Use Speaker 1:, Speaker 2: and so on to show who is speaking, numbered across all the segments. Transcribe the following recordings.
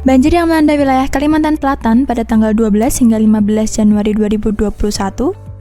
Speaker 1: Banjir yang melanda wilayah Kalimantan Selatan pada tanggal 12 hingga 15 Januari 2021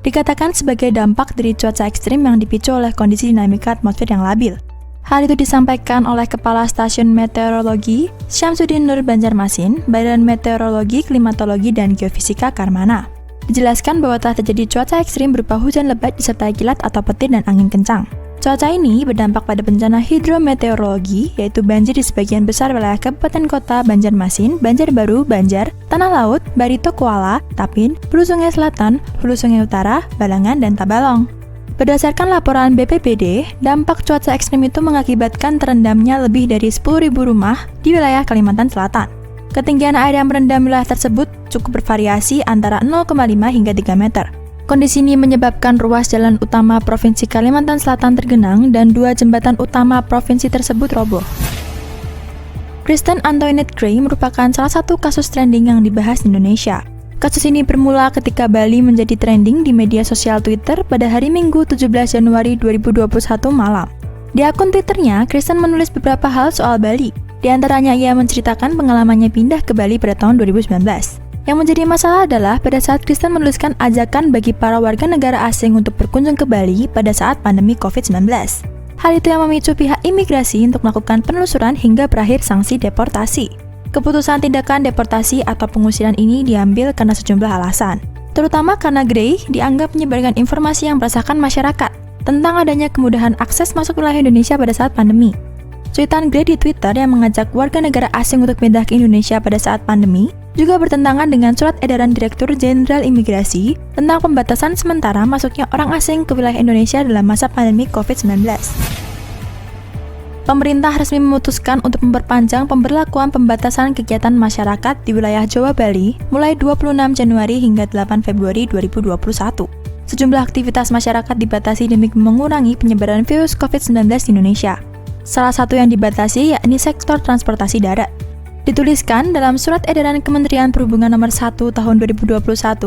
Speaker 1: dikatakan sebagai dampak dari cuaca ekstrim yang dipicu oleh kondisi dinamika atmosfer yang labil. Hal itu disampaikan oleh Kepala Stasiun Meteorologi Syamsuddin Nur Banjarmasin, Badan Meteorologi, Klimatologi, dan Geofisika Karmana. Dijelaskan bahwa telah terjadi cuaca ekstrim berupa hujan lebat disertai kilat atau petir dan angin kencang. Cuaca ini berdampak pada bencana hidrometeorologi, yaitu banjir di sebagian besar wilayah Kabupaten Kota Banjarmasin, Banjarbaru, Banjar, Tanah Laut, Barito Kuala, Tapin, Hulu Sungai Selatan, Hulu Sungai Utara, Balangan, dan Tabalong. Berdasarkan laporan BPBD, dampak cuaca ekstrim itu mengakibatkan terendamnya lebih dari 10.000 rumah di wilayah Kalimantan Selatan. Ketinggian air yang merendam wilayah tersebut cukup bervariasi antara 0,5 hingga 3 meter. Kondisi ini menyebabkan ruas jalan utama Provinsi Kalimantan Selatan tergenang dan 2 jembatan utama provinsi tersebut roboh. Kristen Antoinette Gray merupakan salah satu kasus trending yang dibahas di Indonesia. Kasus ini bermula ketika Bali menjadi trending di media sosial Twitter pada hari Minggu 17 Januari 2021 malam. Di akun Twitternya, Kristen menulis beberapa hal soal Bali. Di antaranya ia menceritakan pengalamannya pindah ke Bali pada tahun 2019. Yang menjadi masalah adalah pada saat Kristen menuliskan ajakan bagi para warga negara asing untuk berkunjung ke Bali pada saat pandemi COVID-19. Hal itu yang memicu pihak imigrasi untuk melakukan penelusuran hingga berakhir sanksi deportasi. Keputusan tindakan deportasi atau pengusiran ini diambil karena sejumlah alasan, terutama karena Gray dianggap menyebarkan informasi yang meresahkan masyarakat tentang adanya kemudahan akses masuk wilayah Indonesia pada saat pandemi. Cuitan Gray di Twitter yang mengajak warga negara asing untuk pindah ke Indonesia pada saat pandemi juga bertentangan dengan surat edaran Direktur Jenderal Imigrasi tentang pembatasan sementara masuknya orang asing ke wilayah Indonesia dalam masa pandemi COVID-19. Pemerintah resmi memutuskan untuk memperpanjang pemberlakuan pembatasan kegiatan masyarakat di wilayah Jawa Bali mulai 26 Januari hingga 8 Februari 2021. Sejumlah aktivitas masyarakat dibatasi demi mengurangi penyebaran virus COVID-19 di Indonesia. Salah satu yang dibatasi yakni sektor transportasi darat. Dituliskan dalam Surat Edaran Kementerian Perhubungan Nomor 1 Tahun 2021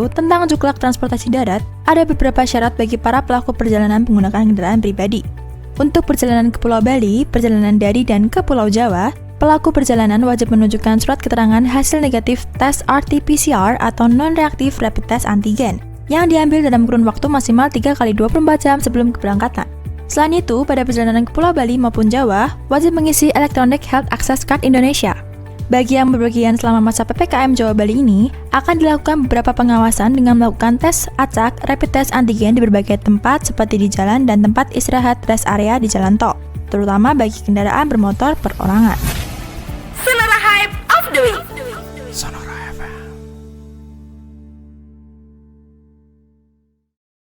Speaker 1: tentang juklak transportasi darat, ada beberapa syarat bagi para pelaku perjalanan menggunakan kendaraan pribadi. Untuk perjalanan ke Pulau Bali, perjalanan dari dan ke Pulau Jawa, pelaku perjalanan wajib menunjukkan surat keterangan hasil negatif tes RT-PCR atau non-reaktif rapid test antigen yang diambil dalam kurun waktu maksimal 3 kali 24 jam sebelum keberangkatan. Selain itu, pada perjalanan ke Pulau Bali maupun Jawa, wajib mengisi Electronic Health Access Card Indonesia. Bagi yang berpergian selama masa PPKM Jawa Bali ini, akan dilakukan beberapa pengawasan dengan melakukan tes acak rapid test antigen di berbagai tempat seperti di jalan dan tempat istirahat rest area di jalan tol, terutama bagi kendaraan bermotor perorangan.
Speaker 2: Selera Hype of the Week.